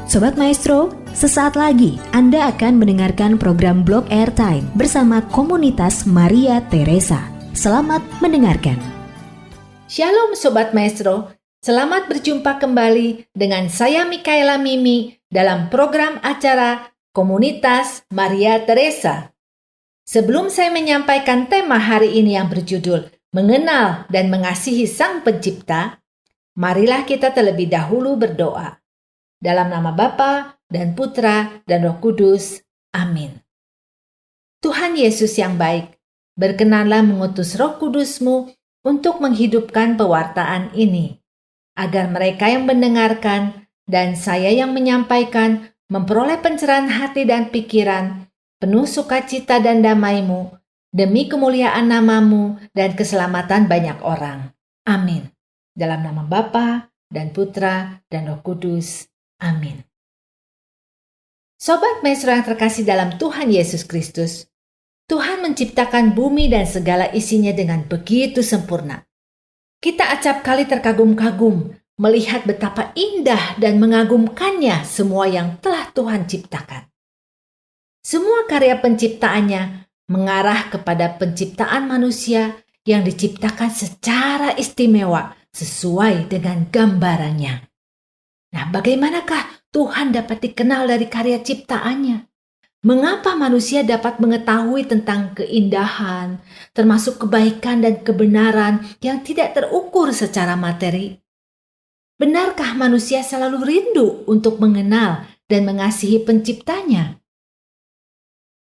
Sobat Maestro, sesaat lagi Anda akan mendengarkan program Blog Airtime bersama komunitas Maria Teresa. Selamat mendengarkan. Shalom Sobat Maestro, selamat berjumpa kembali dengan saya Mikaela Mimi dalam program acara Komunitas Maria Teresa. Sebelum saya menyampaikan tema hari ini yang berjudul Mengenal dan Mengasihi Sang Pencipta, marilah kita terlebih dahulu berdoa. Dalam nama Bapa dan Putra dan Roh Kudus. Amin. Tuhan Yesus yang baik, berkenanlah mengutus Roh Kudus-Mu untuk menghidupkan pewartaan ini, agar mereka yang mendengarkan dan saya yang menyampaikan memperoleh pencerahan hati dan pikiran, penuh sukacita dan damai-Mu, demi kemuliaan nama-Mu dan keselamatan banyak orang. Amin. Dalam nama Bapa dan Putra dan Roh Kudus. Amin. Sobat Maestro yang terkasih dalam Tuhan Yesus Kristus, Tuhan menciptakan bumi dan segala isinya dengan begitu sempurna. Kita acap kali terkagum-kagum melihat betapa indah dan mengagumkannya semua yang telah Tuhan ciptakan. Semua karya penciptaannya mengarah kepada penciptaan manusia yang diciptakan secara istimewa sesuai dengan gambarannya. Nah, bagaimanakah Tuhan dapat dikenal dari karya ciptaannya? Mengapa manusia dapat mengetahui tentang keindahan, termasuk kebaikan dan kebenaran yang tidak terukur secara materi? Benarkah manusia selalu rindu untuk mengenal dan mengasihi penciptanya?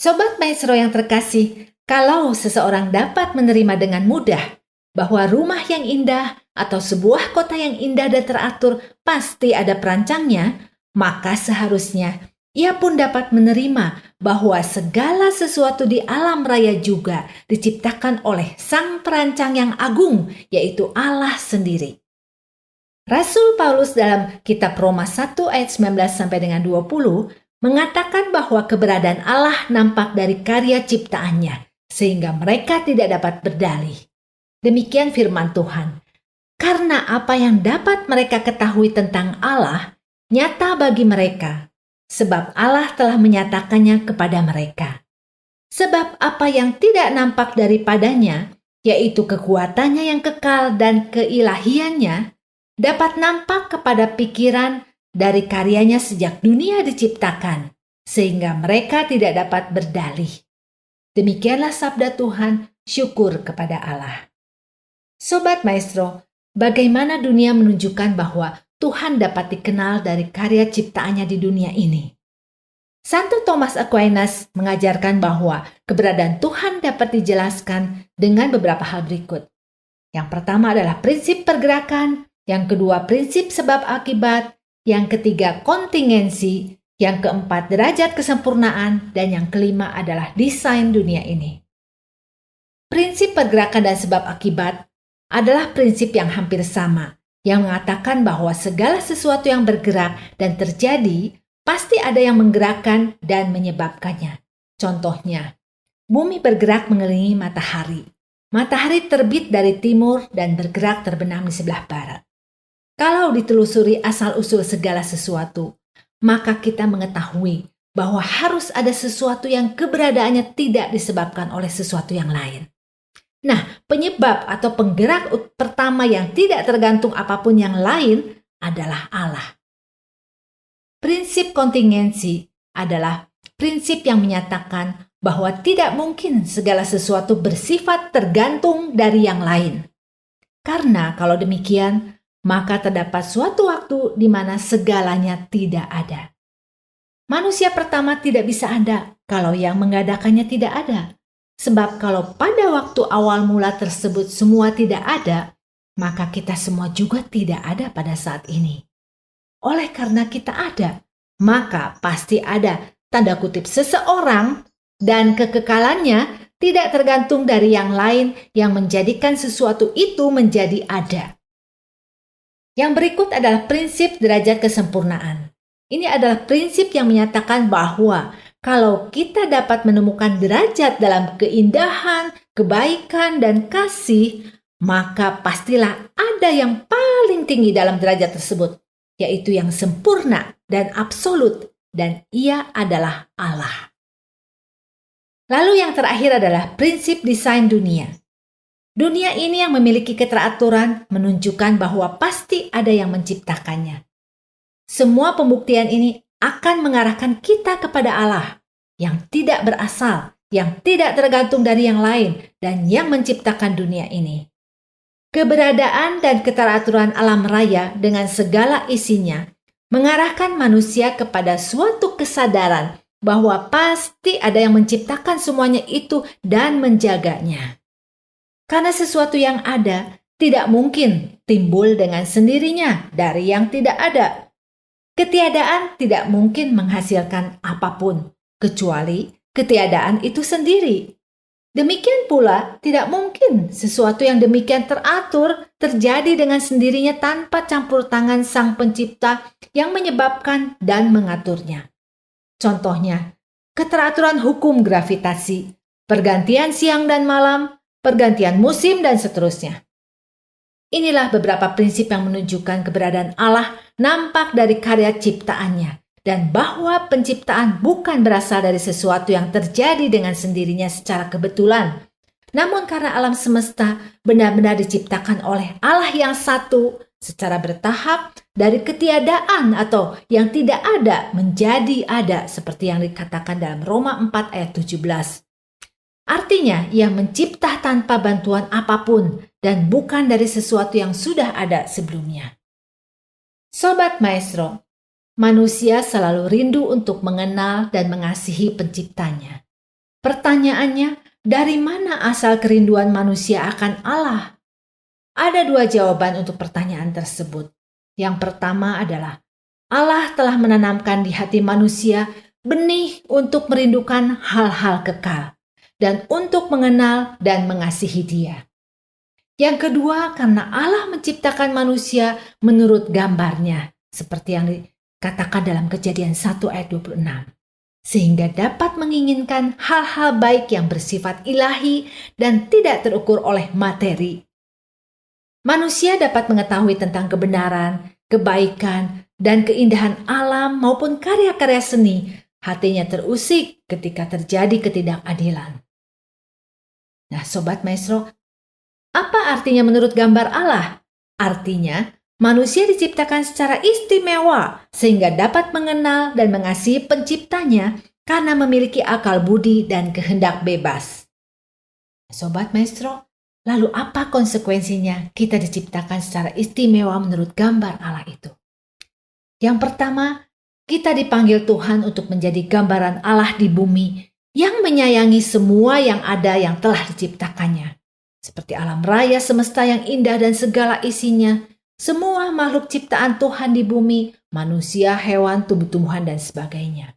Sobat Maestro yang terkasih, kalau seseorang dapat menerima dengan mudah bahwa rumah yang indah atau sebuah kota yang indah dan teratur pasti ada perancangnya, maka seharusnya ia pun dapat menerima bahwa segala sesuatu di alam raya juga diciptakan oleh Sang Perancang yang agung, yaitu Allah sendiri. Rasul Paulus dalam kitab Roma 1 ayat 19 sampai dengan 20 mengatakan bahwa keberadaan Allah nampak dari karya ciptaannya, sehingga mereka tidak dapat berdalih. Demikian firman Tuhan. Karena apa yang dapat mereka ketahui tentang Allah nyata bagi mereka, sebab Allah telah menyatakannya kepada mereka. Sebab apa yang tidak nampak daripadanya, yaitu kekuatannya yang kekal dan keilahiannya, dapat nampak kepada pikiran dari karyanya sejak dunia diciptakan, sehingga mereka tidak dapat berdalih. Demikianlah sabda Tuhan, syukur kepada Allah. Sobat Maestro, bagaimana dunia menunjukkan bahwa Tuhan dapat dikenal dari karya ciptaannya di dunia ini? Santo Thomas Aquinas mengajarkan bahwa keberadaan Tuhan dapat dijelaskan dengan beberapa hal berikut. Yang pertama adalah prinsip pergerakan, yang kedua prinsip sebab akibat, yang ketiga kontingensi, yang keempat derajat kesempurnaan, dan yang kelima adalah desain dunia ini. Prinsip pergerakan dan sebab akibat adalah prinsip yang hampir sama, yang mengatakan bahwa segala sesuatu yang bergerak dan terjadi pasti ada yang menggerakkan dan menyebabkannya. Contohnya, bumi bergerak mengelilingi matahari. Matahari terbit dari timur dan bergerak terbenam di sebelah barat. Kalau ditelusuri asal-usul segala sesuatu, maka kita mengetahui bahwa harus ada sesuatu yang keberadaannya tidak disebabkan oleh sesuatu yang lain. Nah, penyebab atau penggerak pertama yang tidak tergantung apapun yang lain adalah Allah. Prinsip kontingensi adalah prinsip yang menyatakan bahwa tidak mungkin segala sesuatu bersifat tergantung dari yang lain. Karena kalau demikian, maka terdapat suatu waktu di mana segalanya tidak ada. Manusia pertama tidak bisa ada kalau yang mengadakannya tidak ada. Sebab kalau pada waktu awal mula tersebut semua tidak ada, maka kita semua juga tidak ada pada saat ini. Oleh karena kita ada, maka pasti ada tanda kutip seseorang dan kekekalannya tidak tergantung dari yang lain yang menjadikan sesuatu itu menjadi ada. Yang berikut adalah prinsip derajat kesempurnaan. Ini adalah prinsip yang menyatakan bahwa kalau kita dapat menemukan derajat dalam keindahan, kebaikan, dan kasih, maka pastilah ada yang paling tinggi dalam derajat tersebut. yaitu yang sempurna dan absolut, dan Ia adalah Allah. Lalu yang terakhir adalah prinsip desain dunia. Dunia ini yang memiliki keteraturan menunjukkan bahwa pasti ada yang menciptakannya. Semua pembuktian ini akan mengarahkan kita kepada Allah yang tidak berasal, yang tidak tergantung dari yang lain, dan yang menciptakan dunia ini. Keberadaan dan keteraturan alam raya dengan segala isinya mengarahkan manusia kepada suatu kesadaran bahwa pasti ada yang menciptakan semuanya itu dan menjaganya. Karena sesuatu yang ada tidak mungkin timbul dengan sendirinya dari yang tidak ada. Ketiadaan tidak mungkin menghasilkan apapun, kecuali ketiadaan itu sendiri. Demikian pula tidak mungkin sesuatu yang demikian teratur terjadi dengan sendirinya tanpa campur tangan Sang Pencipta yang menyebabkan dan mengaturnya. Contohnya, keteraturan hukum gravitasi, pergantian siang dan malam, pergantian musim, dan seterusnya. Inilah beberapa prinsip yang menunjukkan keberadaan Allah nampak dari karya ciptaannya, dan bahwa penciptaan bukan berasal dari sesuatu yang terjadi dengan sendirinya secara kebetulan, namun karena alam semesta benar-benar diciptakan oleh Allah yang satu secara bertahap dari ketiadaan atau yang tidak ada menjadi ada, seperti yang dikatakan dalam Roma 4 ayat 17. Artinya, Ia mencipta tanpa bantuan apapun dan bukan dari sesuatu yang sudah ada sebelumnya. Sobat Maestro, manusia selalu rindu untuk mengenal dan mengasihi penciptanya. Pertanyaannya, dari mana asal kerinduan manusia akan Allah? Ada dua jawaban untuk pertanyaan tersebut. Yang pertama adalah, Allah telah menanamkan di hati manusia benih untuk merindukan hal-hal kekal dan untuk mengenal dan mengasihi Dia. Yang kedua, karena Allah menciptakan manusia menurut gambarnya, seperti yang dikatakan dalam Kejadian 1 ayat 26, sehingga dapat menginginkan hal-hal baik yang bersifat ilahi dan tidak terukur oleh materi. Manusia dapat mengetahui tentang kebenaran, kebaikan, dan keindahan alam maupun karya-karya seni. Hatinya terusik ketika terjadi ketidakadilan. Nah, Sobat Maestro, apa artinya menurut gambar Allah? Artinya, manusia diciptakan secara istimewa sehingga dapat mengenal dan mengasihi penciptanya karena memiliki akal budi dan kehendak bebas. Sobat Maestro, lalu apa konsekuensinya kita diciptakan secara istimewa menurut gambar Allah itu? Yang pertama, kita dipanggil Tuhan untuk menjadi gambaran Allah di bumi yang menyayangi semua yang ada yang telah diciptakannya. Seperti alam raya semesta yang indah dan segala isinya, semua makhluk ciptaan Tuhan di bumi, manusia, hewan, tumbuh-tumbuhan, dan sebagainya.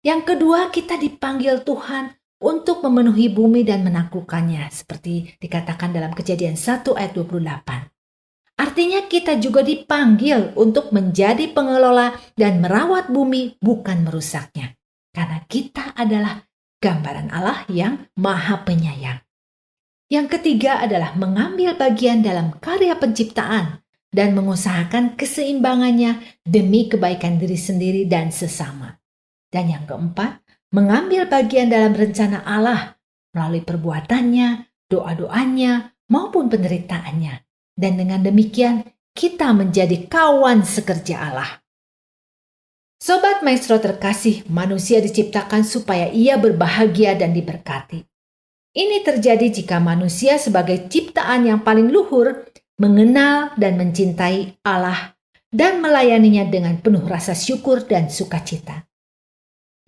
Yang kedua, kita dipanggil Tuhan untuk memenuhi bumi dan menaklukkannya, seperti dikatakan dalam Kejadian 1 ayat 28. Artinya kita juga dipanggil untuk menjadi pengelola dan merawat bumi, bukan merusaknya. Karena kita adalah gambaran Allah yang Maha Penyayang. Yang ketiga adalah mengambil bagian dalam karya penciptaan dan mengusahakan keseimbangannya demi kebaikan diri sendiri dan sesama. Dan yang keempat, mengambil bagian dalam rencana Allah melalui perbuatannya, doa-doanya, maupun penderitaannya. Dan dengan demikian, kita menjadi kawan sekerja Allah. Sobat Maestro terkasih, manusia diciptakan supaya ia berbahagia dan diberkati. Ini terjadi jika manusia sebagai ciptaan yang paling luhur mengenal dan mencintai Allah dan melayaninya dengan penuh rasa syukur dan sukacita.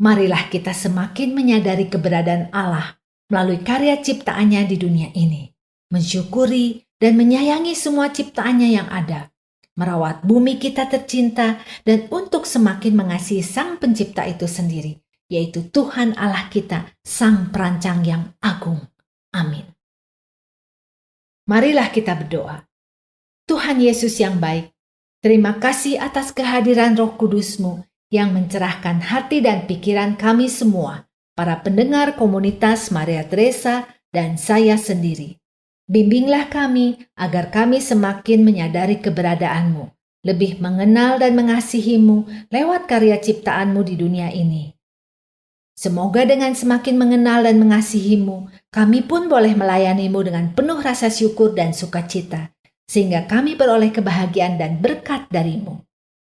Marilah kita semakin menyadari keberadaan Allah melalui karya ciptaannya di dunia ini, mensyukuri dan menyayangi semua ciptaannya yang ada, merawat bumi kita tercinta, dan untuk semakin mengasihi Sang Pencipta itu sendiri, yaitu Tuhan Allah kita, Sang Perancang yang agung. Amin. Marilah kita berdoa. Tuhan Yesus yang baik, terima kasih atas kehadiran Roh Kudus-Mu yang mencerahkan hati dan pikiran kami semua, para pendengar komunitas Maria Teresa dan saya sendiri. Bimbinglah kami agar kami semakin menyadari keberadaan-Mu lebih mengenal dan mengasihi-Mu lewat karya ciptaan-Mu di dunia ini. Semoga dengan semakin mengenal dan mengasihi-Mu, kami pun boleh melayani-Mu dengan penuh rasa syukur dan sukacita, sehingga kami beroleh kebahagiaan dan berkat dari-Mu.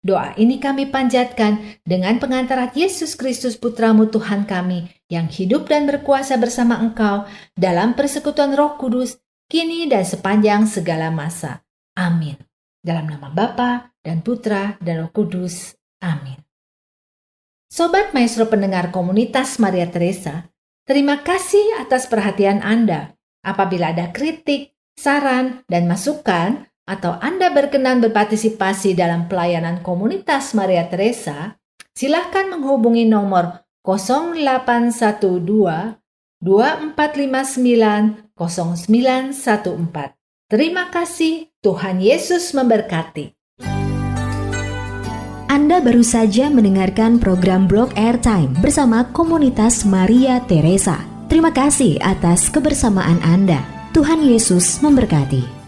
Doa ini kami panjatkan dengan pengantaran Yesus Kristus Putra-Mu Tuhan kami, yang hidup dan berkuasa bersama Engkau dalam persekutuan Roh Kudus, kini dan sepanjang segala masa. Amin. Dalam nama Bapa dan Putra dan Roh Kudus. Amin. Sobat Maestro pendengar komunitas Maria Teresa, terima kasih atas perhatian Anda. Apabila ada kritik, saran, dan masukan, atau Anda berkenan berpartisipasi dalam pelayanan komunitas Maria Teresa, silakan menghubungi nomor 0812 2459 0914. Terima kasih, Tuhan Yesus memberkati. Anda baru saja mendengarkan program Blog Airtime bersama komunitas Maria Teresa. Terima kasih atas kebersamaan Anda. Tuhan Yesus memberkati.